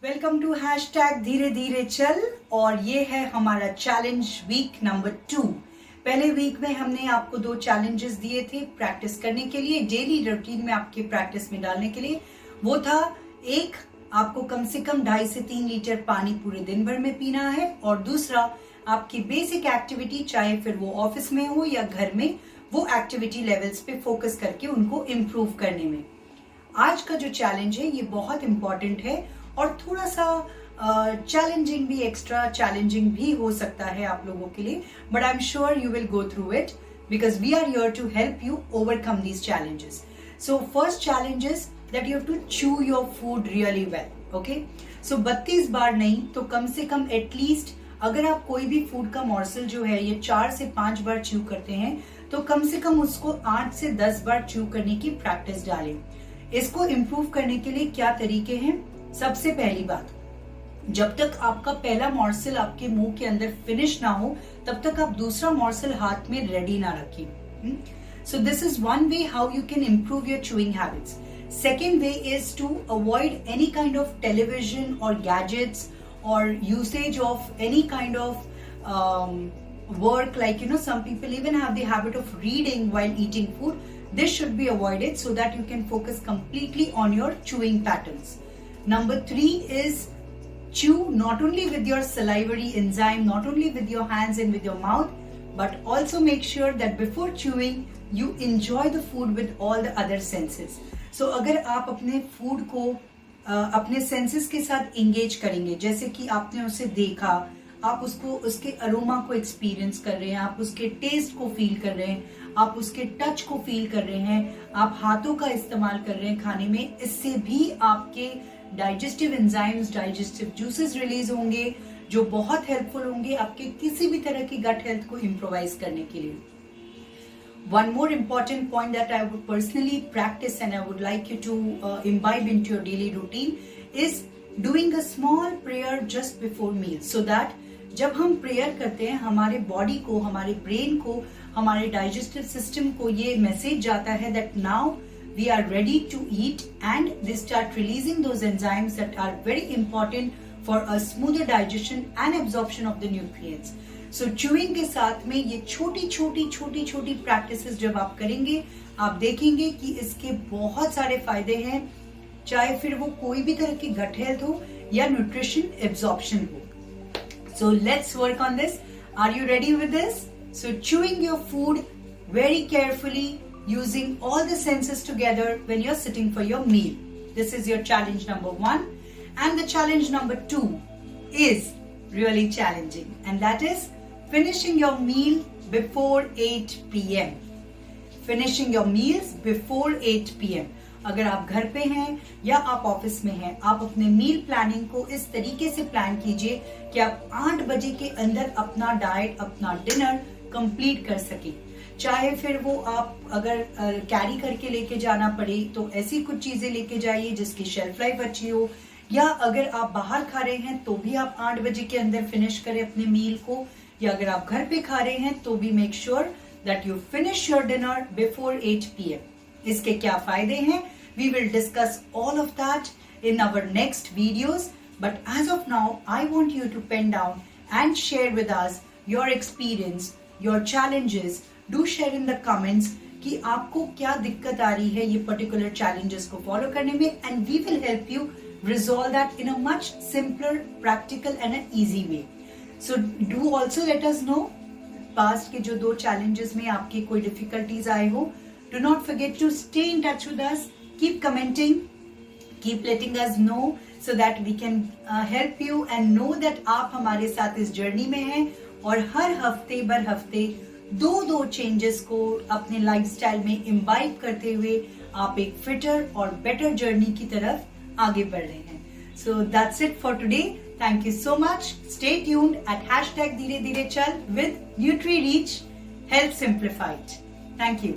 Welcome to hashtag धीरे धीरे चल। और ये है हमारा चैलेंज वीक नंबर 2। पहले वीक में हमने आपको 2 चैलेंजेस दिए थे प्रैक्टिस करने के लिए, डेली रूटीन में आपके प्रैक्टिस में डालने के लिए। वो था एक, आपको कम से कम 2.5 से 3 लीटर पानी पूरे दिन भर में पीना है, और दूसरा आपकी बेसिक एक्टिविटी, चाहे फिर वो ऑफिस में हो या घर में, वो एक्टिविटी लेवल्स पे फोकस करके उनको इम्प्रूव करने में। आज का जो चैलेंज है ये बहुत इंपॉर्टेंट है और थोड़ा सा चैलेंजिंग भी, एक्स्ट्रा चैलेंजिंग भी हो सकता है आप लोगों के लिए, but I am sure you will go through it because we are here to help you overcome these challenges. So first challenge is that you have to chew your food really well. Okay, so 32 बार नहीं तो कम से कम at least, अगर आप कोई भी food का morsel जो है ये 4 से 5 बार च्यू करते हैं तो कम से कम उसको 8 से 10 बार च्यू करने की प्रैक्टिस डालें। इसको इम्प्रूव करने के लिए क्या तरीके हैं? सबसे पहली बात, जब तक आपका पहला मॉर्सल आपके मुंह के अंदर फिनिश ना हो तब तक आप दूसरा मॉर्सल हाथ में रेडी ना रखें। So this is one way how you can improve your chewing habits. Second way is to avoid any kind of television और गैजेट्स और usage of any kind of work, like some people even have the habit of reading while eating food. This should be avoided so that you can focus completely on your chewing patterns. Number 3 is chew not only with your salivary enzyme, not only with your hands and with your mouth, but also make sure that before chewing you enjoy the food with all the other senses. So अगर आप अपने food को अपने senses के साथ engage करेंगे, जैसे कि आपने उसे देखा, आप उसको, उसके अरोमा को एक्सपीरियंस कर रहे हैं, आप उसके टेस्ट को फील कर रहे हैं, आप उसके टच को फील कर रहे हैं, आप हाथों का इस्तेमाल कर रहे हैं खाने में, इससे भी आपके digestive enzymes, digestive juices release होंगे जो बहुत हेल्पफुल होंगे आपके किसी भी तरह की गट हेल्थ को इम्प्रोवाइज करने के लिए। One more important point that I would personally practice and I would like you to imbibe into your daily routine is doing a small prayer just before meal, so that जब हम prayer करते हैं हमारे body को, हमारे brain को, हमारे digestive system को ये मैसेज जाता है that now we are ready to eat and they start releasing those enzymes that are very important for a smoother digestion and absorption of the nutrients. So chewing के साथ में ये छोटी छोटी प्रैक्टिसेस जब आप करेंगे, आप देखेंगे कि इसके बहुत सारे फायदे हैं, चाहे फिर वो कोई भी तरह की गट हेल्थ हो या न्यूट्रिशन एब्जॉर्प्शन हो। So let's work on this. Are you ready with this? So chewing your food very carefully using all the senses together when you're sitting for your meal. This is your challenge number 1. And the challenge number 2 is really challenging, and that is finishing your meal before 8 p.m. Finishing your meals before 8 p.m. अगर आप घर पे हैं या आप office में हैं, आप अपने मील प्लानिंग को इस तरीके से प्लान कीजिए कि आप 8 बजे के अंदर अपना डाइट, अपना डिनर कंप्लीट कर सके। चाहे फिर वो आप अगर कैरी करके लेके जाना पड़े तो ऐसी कुछ चीजें लेके जाइए जिसकी शेल्फ लाइफ अच्छी हो, या अगर आप बाहर खा रहे हैं तो भी आप 8 बजे के अंदर फिनिश करें अपने मील को, या अगर आप घर पे खा रहे हैं तो भी make sure that you finish your dinner before 8 p.m. इसके क्या फायदे हैं? We will discuss all of that in our next videos. But as of now, I want you to pen down and share with us your experience, your challenges. Do share in the comments कि आपको क्या दिक्कत आ रही है ये particular challenges को follow करने में, and we will help you resolve that in a much simpler, practical and an easy way. So do also let us know past के जो 2 challenges में आपके कोई difficulties आए हो. Do not forget to stay in touch with us. Keep commenting, keep letting us know so that we can help you and know that आप हमारे साथ इस जर्नी में हैं, और हर हफ्ते बर हफ्ते 2 चेंजेस को अपने लाइफस्टाइल में इम्बाइब करते हुए आप एक फिटर और बेटर जर्नी की तरफ आगे बढ़ रहे हैं। So that's it for today. Thank you so much. Stay tuned at hashtag धीरे धीरे चल with NutriReach Health Simplified. Thank you.